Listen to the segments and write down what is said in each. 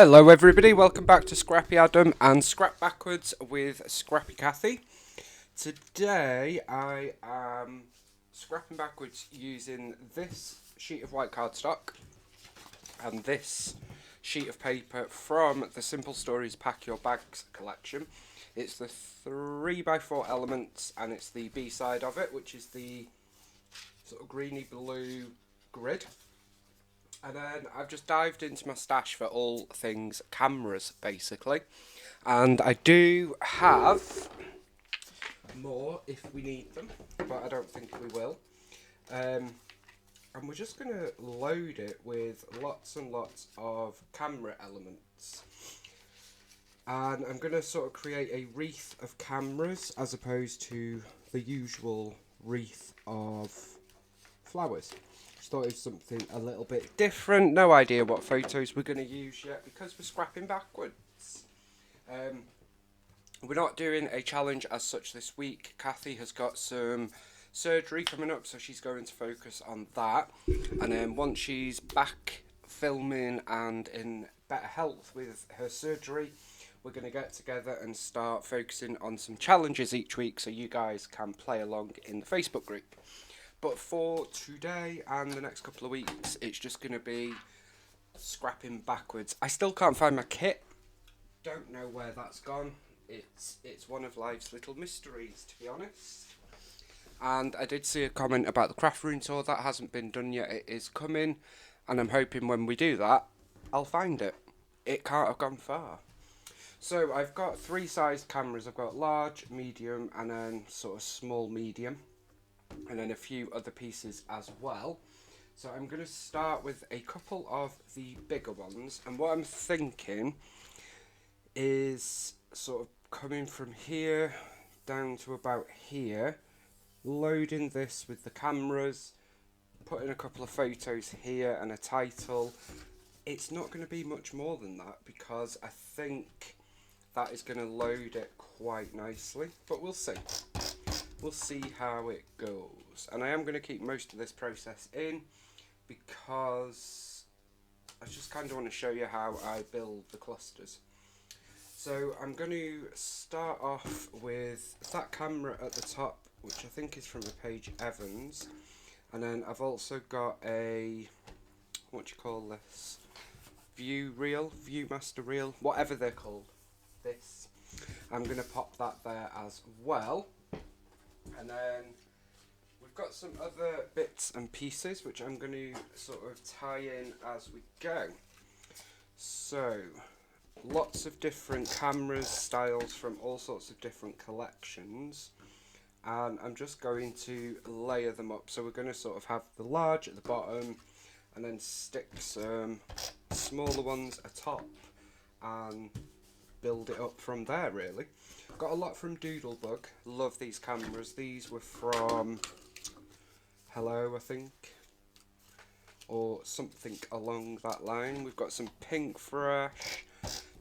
Hello everybody, welcome back to Scrappy Adam and Scrap Backwards with Scrappy Cathy. Today I am scrapping backwards using this sheet of white cardstock and this sheet of paper from the Simple Stories Pack Your Bags collection. It's the 3x4 elements and it's the B side of it, which is the sort of greeny blue grid. And then I've just dived into my stash for all things cameras, basically. And I do have more if we need them, but I don't think we will. And we're just going to load it with lots and lots of camera elements. And I'm going to sort of create a wreath of cameras as opposed to the usual wreath of flowers. Thought it was something a little bit different. No idea what photos we're going to use yet because we're scrapping backwards. We're not doing a challenge as such this week. Cathy has got some surgery coming up, so she's going to focus on that. And then once she's back filming and in better health with her surgery, we're going to get together and start focusing on some challenges each week so you guys can play along in the Facebook group. But for today and the next couple of weeks, it's just going to be scrapping backwards. I still can't find my kit. Don't know where that's gone. It's one of life's little mysteries, to be honest. And I did see a comment about the craft room tour. That hasn't been done yet. It is coming. And I'm hoping when we do that, I'll find it. It can't have gone far. So I've got three sized cameras. I've got large, medium, and then sort of small medium. And then a few other pieces as well. So I'm going to start with a couple of the bigger ones, and what I'm thinking is sort of coming from here down to about here, loading this with the cameras, putting a couple of photos here and a title. It's not going to be much more than that because I think that is going to load it quite nicely, but we'll see. We'll see how it goes. And I am going to keep most of this process in because I just kind of want to show you how I build the clusters. So I'm going to start off with that camera at the top, which I think is from a Paige Evans. And then I've also got a, what do you call this? Viewmaster reel, whatever they're called. This. I'm going to pop that there as well. And then we've got some other bits and pieces which I'm going to sort of tie in as we go. So, lots of different cameras, styles from all sorts of different collections. And I'm just going to layer them up. So we're going to sort of have the large at the bottom and then stick some smaller ones atop and build it up from there, really. Got a lot from Doodlebug. Love these cameras. These were from Hello, I think, or something along that line. We've got some Pink Fresh,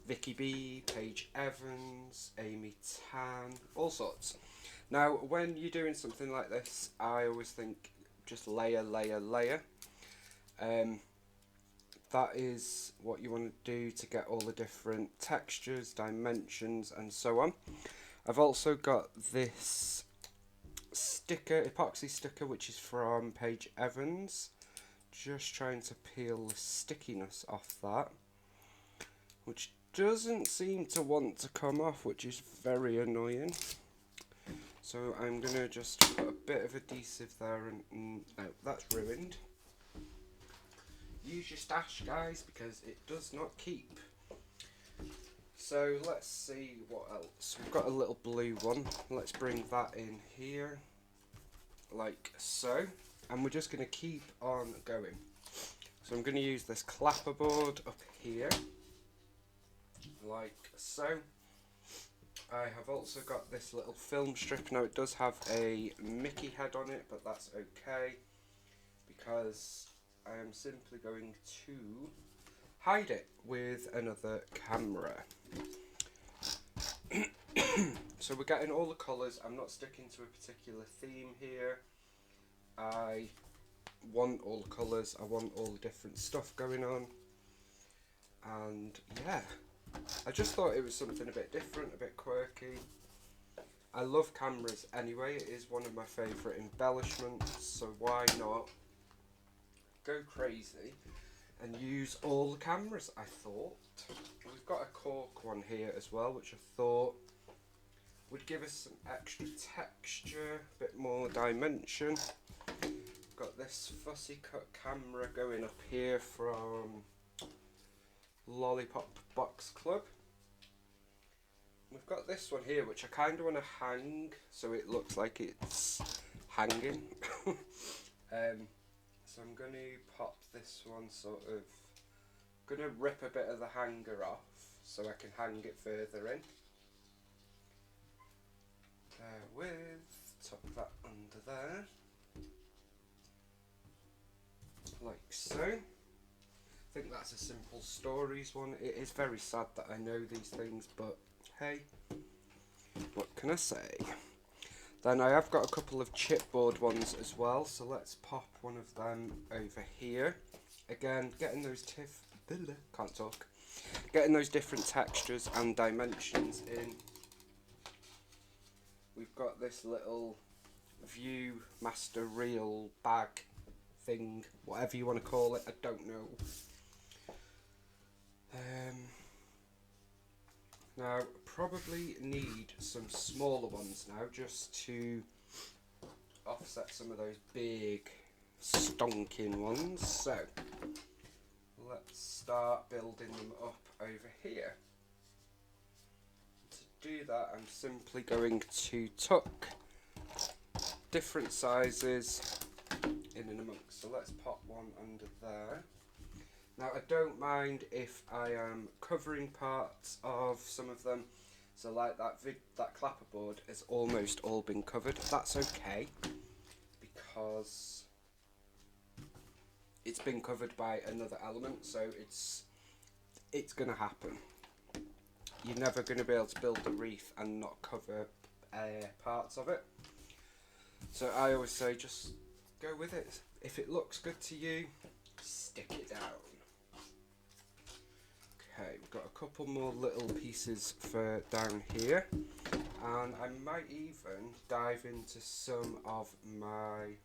Vicky B, Paige Evans, Amy Tan, all sorts. Now, when you're doing something like this, I always think just layer, layer, layer. That is what you want to do to get all the different textures, dimensions and so on. I've also got this sticker, epoxy sticker, which is from Paige Evans. Just trying to peel the stickiness off that, which doesn't seem to want to come off, which is very annoying. So I'm going to just put a bit of adhesive there and no, that's ruined. Use your stash, guys, because it does not keep. So let's see what else. We've got a little blue one. Let's bring that in here, like so. And we're just going to keep on going. So I'm going to use this clapperboard up here, like so. I have also got this little film strip. Now it does have a Mickey head on it, but that's okay because I am simply going to hide it with another camera. So we're getting all the colours. I'm not sticking to a particular theme here. I want all the colours. I want all the different stuff going on. And yeah, I just thought it was something a bit different, a bit quirky. I love cameras anyway, it is one of my favourite embellishments, so why not go crazy and use all the cameras, I thought. We've got a cork one here as well, which I thought would give us some extra texture, a bit more dimension. Got this fussy cut camera going up here from Lollipop Box Club. We've got this one here which I kind of want to hang so it looks like it's hanging. So I'm going to pop this one going to rip a bit of the hanger off so I can hang it further in. There with, tuck that under there, like so. I think that's a Simple Stories one. It is very sad that I know these things, but hey, what can I say? Then I have got a couple of chipboard ones as well, so let's pop one of them over here. Again, getting those getting those different textures and dimensions in. We've got this little Viewmaster reel bag thing, whatever you want to call it, I don't know. Now, probably need some smaller ones now just to offset some of those big stonking ones. So, let's start building them up over here. To do that, I'm simply going to tuck different sizes in and amongst. So let's pop one under there. Now I don't mind if I am covering parts of some of them, so like that clapperboard has almost all been covered. That's okay, because it's been covered by another element, so it's going to happen. You're never going to be able to build the wreath and not cover parts of it. So I always say just go with it. If it looks good to you, stick it down. Okay, we've got a couple more little pieces for down here, and I might even dive into some of my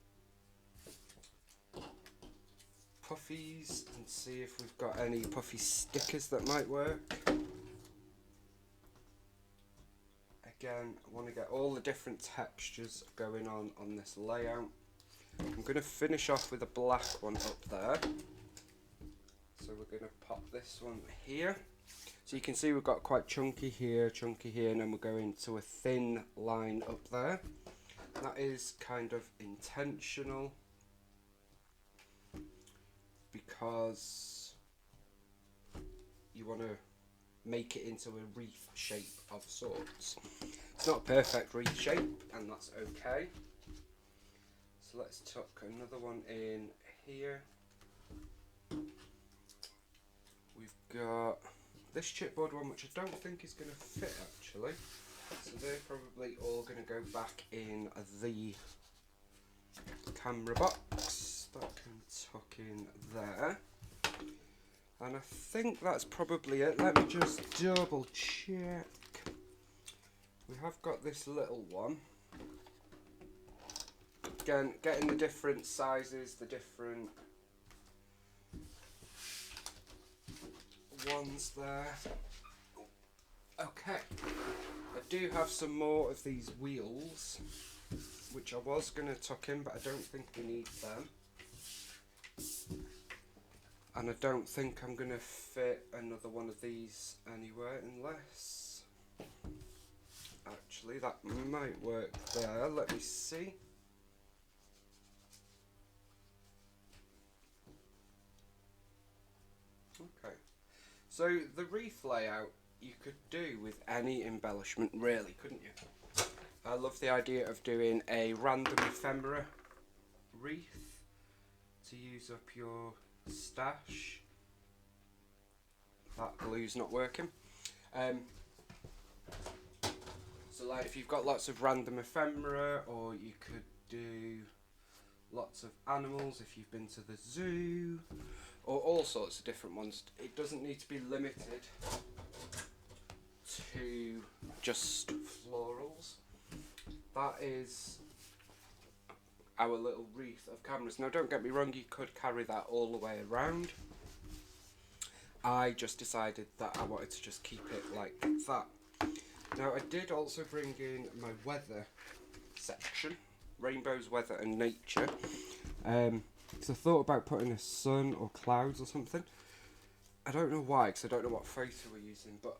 puffies and see if we've got any puffy stickers that might work. Again, I want to get all the different textures going on this layout. I'm going to finish off with a black one up there. So we're going to pop this one here. So you can see we've got quite chunky here, and then we're going to a thin line up there. That is kind of intentional because you want to make it into a wreath shape of sorts. It's not a perfect wreath shape, and that's okay. So let's tuck another one in here. We've got this chipboard one, which I don't think is going to fit actually. So they're probably all going to go back in the camera box. That can tuck in there. And I think that's probably it. Let me just double check. We have got this little one. Again, getting the different sizes, the different ones there. Okay, I do have some more of these wheels, which I was going to tuck in, but I don't think we need them. And I don't think I'm going to fit another one of these anywhere, unless... Actually, that might work there. Let me see. Okay. So the wreath layout you could do with any embellishment, really, couldn't you? I love the idea of doing a random ephemera wreath to use up your stash. That glue's not working. So like if you've got lots of random ephemera, or you could do lots of animals if you've been to the zoo, or all sorts of different ones. It doesn't need to be limited to just florals. That is our little wreath of cameras. Now don't get me wrong, you could carry that all the way around. I just decided that I wanted to just keep it like that. Now I did also bring in my weather section, rainbows, weather and nature. Because I thought about putting a sun or clouds or something. I don't know why, because I don't know what photo we're using, but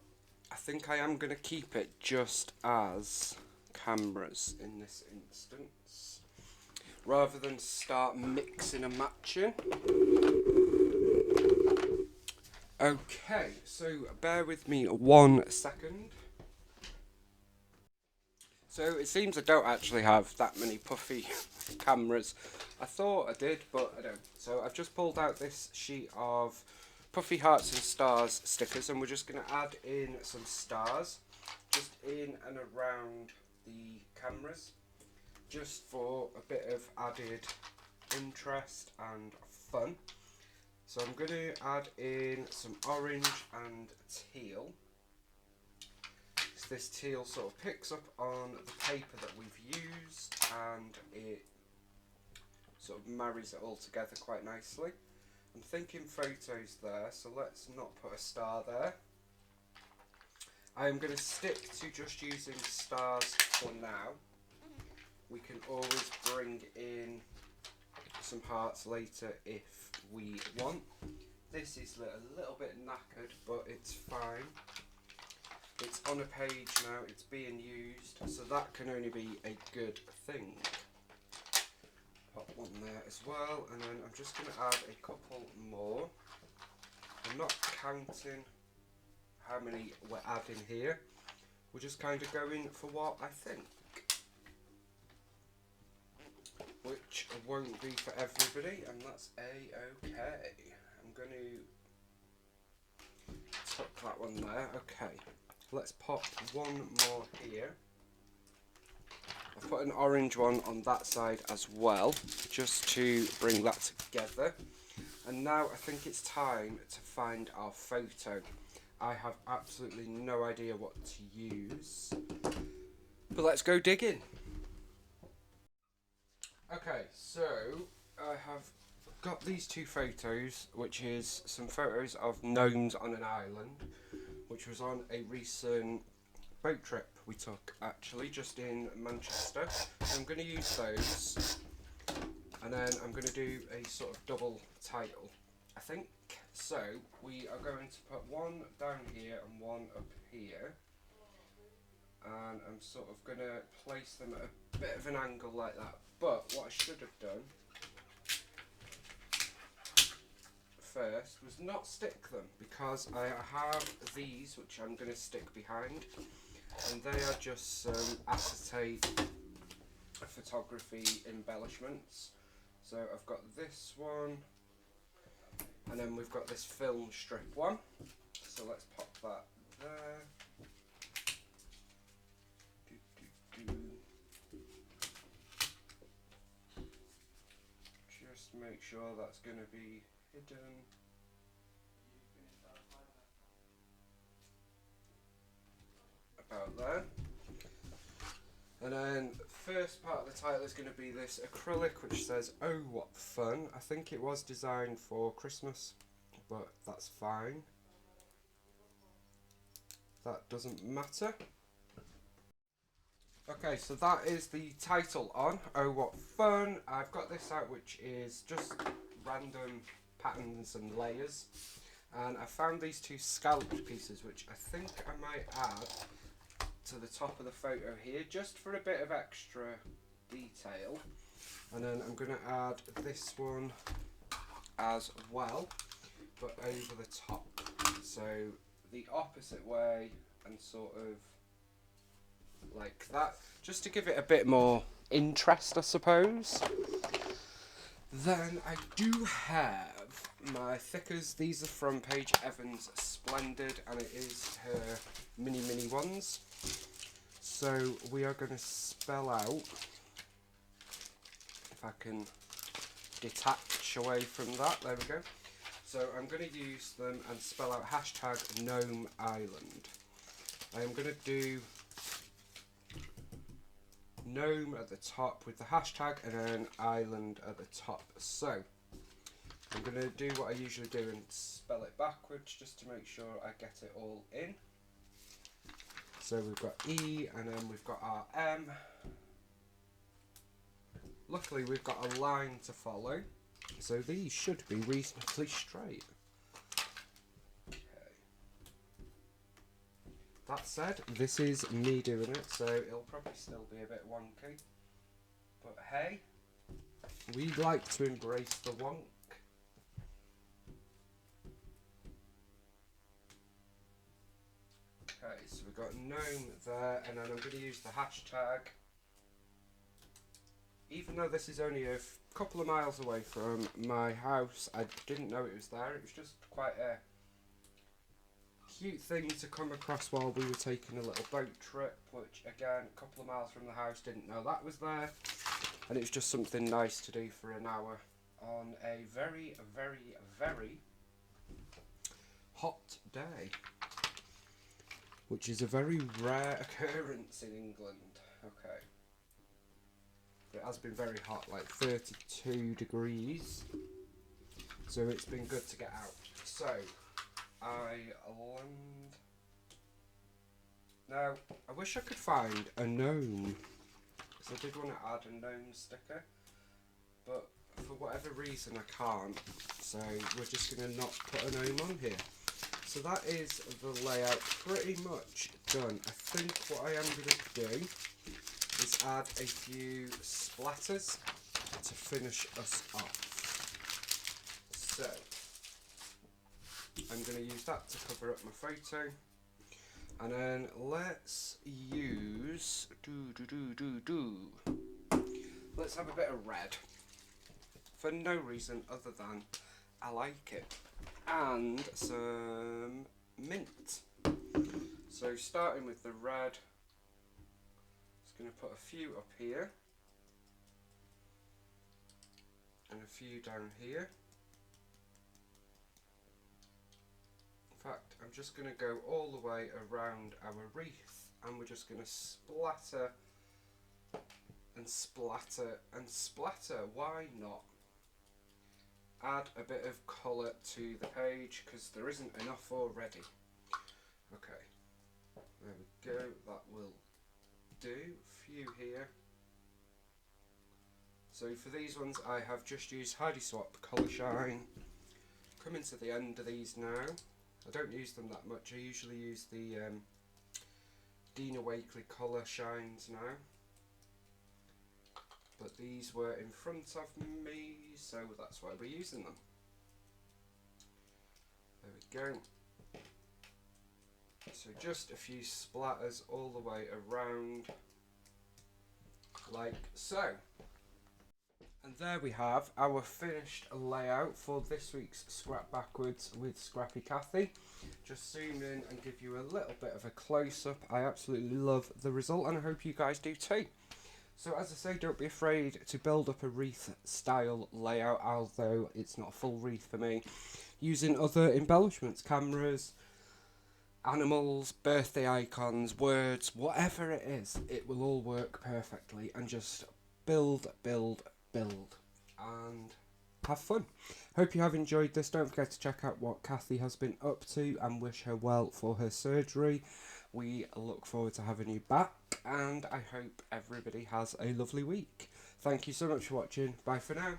I think I am going to keep it just as cameras in this instance, rather than start mixing and matching. Okay, so bear with me 1 second. So it seems I don't actually have that many puffy cameras. I thought I did, but I don't. So I've just pulled out this sheet of Puffy Hearts and Stars stickers, and we're just going to add in some stars just in and around the cameras, just for a bit of added interest and fun. So I'm going to add in some orange and teal. This teal sort of picks up on the paper that we've used, and it sort of marries it all together quite nicely. I'm thinking photos there, so let's not put a star there. I am going to stick to just using stars for now. We can always bring in some hearts later if we want. This is a little bit knackered, but it's fine. It's on a page now, it's being used, so that can only be a good thing. Pop one there as well, and then I'm just going to add a couple more. I'm not counting how many we're adding here, we're just kind of going for what I think, which won't be for everybody, and that's a-okay. I'm going to tuck that one there. Okay, let's pop one more here. I've put an orange one on that side as well, just to bring that together. And now I think it's time to find our photo. I have absolutely no idea what to use, but let's go digging. Okay, so I have got these two photos, which is some photos of gnomes on an island, which was on a recent boat trip we took, actually, just in Manchester. So I'm going to use those, and then I'm going to do a sort of double title, I think. So we are going to put one down here and one up here, and I'm sort of going to place them at a bit of an angle like that. But what I should have done first was not stick them, because I have these which I'm going to stick behind, and they are just some acetate photography embellishments. So I've got this one, and then we've got this film strip one, so let's pop that there. Just make sure that's going to be hidden. About there. And then first part of the title is going to be this acrylic which says "Oh what fun." I think it was designed for Christmas, but that's fine. That doesn't matter. Okay, so that is the title on "Oh what fun." I've got this out, which is just random patterns and layers, and I found these two scalloped pieces which I think I might add to the top of the photo here, just for a bit of extra detail. And then I'm going to add this one as well, but over the top, so the opposite way, and sort of like that, just to give it a bit more interest, I suppose. Then I do have my thickers. These are from Paige Evans Splendid, and it is her mini ones. So we are going to spell out, if I can detach away from that, there we go. So I'm going to use them and spell out hashtag Gnome Island. I am going to do gnome at the top with the hashtag and then island at the top. So I'm going to do what I usually do and spell it backwards just to make sure I get it all in. So we've got E and then we've got our M. Luckily we've got a line to follow, so these should be reasonably straight. Okay. That said, this is me doing it, so it'll probably still be a bit wonky. But hey, we like to embrace the wonk. Okay, so we've got gnome there, and then I'm going to use the hashtag. Even though this is only a couple of miles away from my house, I didn't know it was there. It was just quite a cute thing to come across while we were taking a little boat trip, which again, a couple of miles from the house, didn't know that was there. And it was just something nice to do for an hour on a very, very, very hot day. Which is a very rare occurrence in England. Okay. It has been very hot, like 32 degrees. So it's been good to get out. So, now, I wish I could find a gnome. Because I did want to add a gnome sticker. But for whatever reason I can't. So we're just going to not put a gnome on here. So that is the layout pretty much done. I think what I am going to do is add a few splatters to finish us off. So I'm going to use that to cover up my photo, and then let's use let's have a bit of red for no reason other than I like it, and some mint. So starting with the red, just going to put a few up here and a few down here. In fact, I'm just going to go all the way around our wreath, and we're just going to splatter and splatter and splatter. Why not? Add a bit of colour to the page because there isn't enough already. Okay, there we go, that will do. A few here. So for these ones I have just used Heidi Swapp Colour Shine. Coming to the end of these now. I don't use them that much, I usually use the Dina Wakley Colour Shines now. But these were in front of me, so that's why we're using them. There we go. So just a few splatters all the way around, like so. And there we have our finished layout for this week's Scrap Backwards with Scrappy Cathy. Just zoom in and give you a little bit of a close-up. I absolutely love the result, and I hope you guys do too. So as I say, don't be afraid to build up a wreath style layout, although it's not a full wreath for me. Using other embellishments, cameras, animals, birthday icons, words, whatever it is, it will all work perfectly, and just build, build, build, and have fun. Hope you have enjoyed this. Don't forget to check out what Cathy has been up to and wish her well for her surgery. We look forward to having you back, and I hope everybody has a lovely week. Thank you so much for watching. Bye for now.